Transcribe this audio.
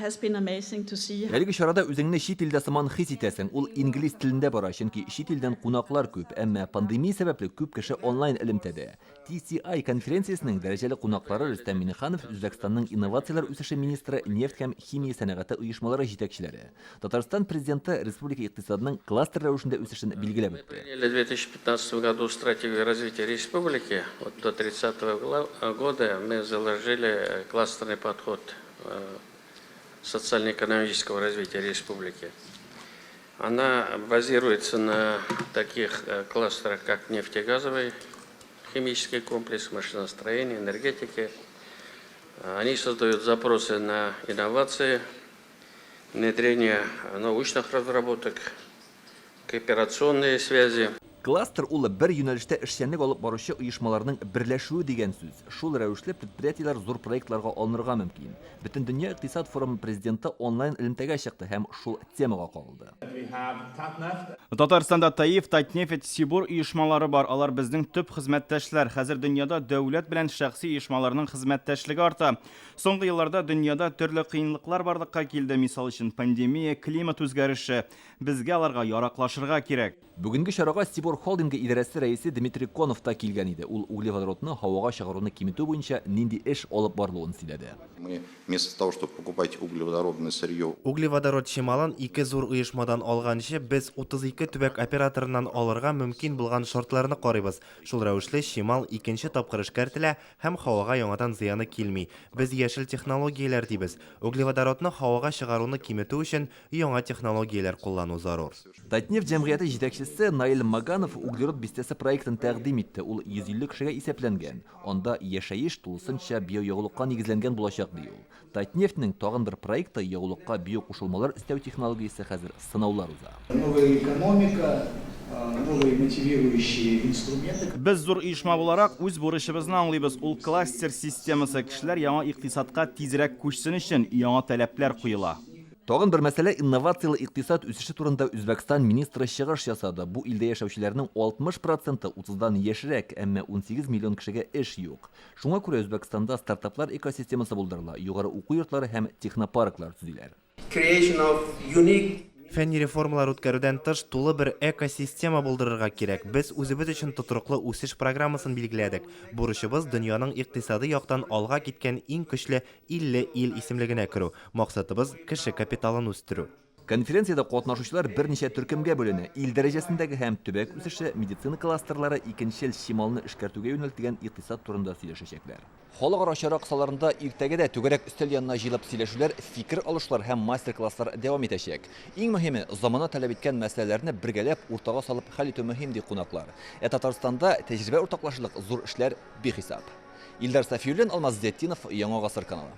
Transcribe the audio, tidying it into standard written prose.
has been amazing to see. Әлеге шарада үзеңне шит илдә сыман хис итәсең, ул инглиз телендә бара, чөнки шит илдән кунаклар күп, әмма пандемия сәбәпле күп кеше онлайн элемтәдә. TCI конференциясенең дәрәҗәле кунаклары Рөстәм Миңнеханов, Үзбәкстанның инновациялар үсеше министры, нефть һәм химия сәнәгате оешмалары җитәкчеләре. Татарстан президенты республика икътисадының кластер рәвешендә үсешен билгеләп үтте. Приняли в 2015 году стратегию развития республики. Вот до 30 года мы заложили кластерный подход социально-экономического развития республики. Она базируется на таких кластерах, как нефтегазовый, химический комплекс, машиностроение, энергетики. Они создают запросы на инновации, внедрение научных разработок, кооперационные связи. Кластер улы бер юнәлештә эшчәнлек алып баручы оешмаларның берләшүе дигән сүз. Шул рәвешле предприятиеләр зур проектларга алынырга мөмкин. Бөтен дөнья икътисад форумы президенты онлайн элемтәгә чыкты һәм шул темага кагылды. Татарстанда Таиф, Татнефть, Сибур оешмалары бар. Алар безнең төп хезмәттәшләр. Хәзер дөньяда дәүләт белән шәхси оешмаларның хезмәттәшлеге арта. Соңгы елларда дөньяда төрле кыенлыклар барлыкка килде. Мисал өчен пандемия, климат үзгәреше. Безгә аларга яраклашырга кирәк. Бүгенге чарага Сибур холдинги идарәсе рәисе Дмитрий Конов та килгән иде. Ул углеводородны һавага чыгаруны киметү буенча нинди эш алып барлыгын сөйләде. Мы вместо того, чтобы покупать углеводородное сырье. Углеводород шималын 2 зур оешмадан алганчы без 32 төбәк операторыннан алырга мөмкин булган шартларны карыйбыз. Шул рәвешле шимал икенче тапкыр эшкәртелә һәм һавага яңадан зыяны килми. Без яшел технологияләр дибез. Углеводородны һавага чыгаруны киметү өчен яңа технологияләр куллану зарур. Татнефть җәмгыяте җитәкчесе Наил Маганов углерод бистәсе проектын тәкъдим итте. Ул 150 кешегә исәпләнгән. Анда яшәеш тулысынча биоягулыкка нигезләнгән булачак ди ул. Татнефтьнең тагын бер проекты ягулыкка биокушылмалар өстәү технологиясе хәзер сынаулар уза. Новая экономика, новые мотивирующие инструменты. Без зур оешма буларак үз бурычыбызны аңлыйбыз. Ул кластер системасы кешеләр яңа икътисадка тизрәк күчсен өчен яңа таләпләр куела. Тагын бер мәсьәлә инновациялы икътисад үсеше турында Үзбәкстан министры чыгыш ясады. Бу илдә яшәүчеләрнең 60% 30дан яшьрәк, әмма 18 миллион кешегә эш юк. Шуңа күрә Үзбәкстанда стартаплар экосистемасы булдырыла, югары уку йортлары һәм технопарклар төзиләр. Фәнни реформалар үткәрүдән тыш тулы бер экосистема булдырырга кирәк. Без үзебез өчен тотырлыклы үсеш программасын билгеләдек. Бурычыбыз дөньяның икътисади яктан алга киткән иң көчле 50 ил исемлегенә керү. Максатыбыз кеше капиталын үстерү. Конференцияда катнашучылар берничә төркемгә бүленә. Ил дәрәҗәсендәге һәм төбәк үсеше, медицина кластерлары, икенчел шималны эшкәртүгә юнәлтелгән икътисад турында сөйләшәчәкләр. Халыкара чара кысаларында иртәгәдә түгәрәк өстәл янына җыелып сөйләшүләр, фикер алышлар һәм мастер-класслар дәвам итәчәк. Иң мөһиме, замана таләп иткән мәсьәләләрне бергәләп уртага салып хәл итү мөһим ди кунаклар. Татарстанда тәҗрибә уртаклашырлык зур эшләр бихисап. Илдар Сафиуллин, Алмаз Зеттинов, Яңа гасыр каналы.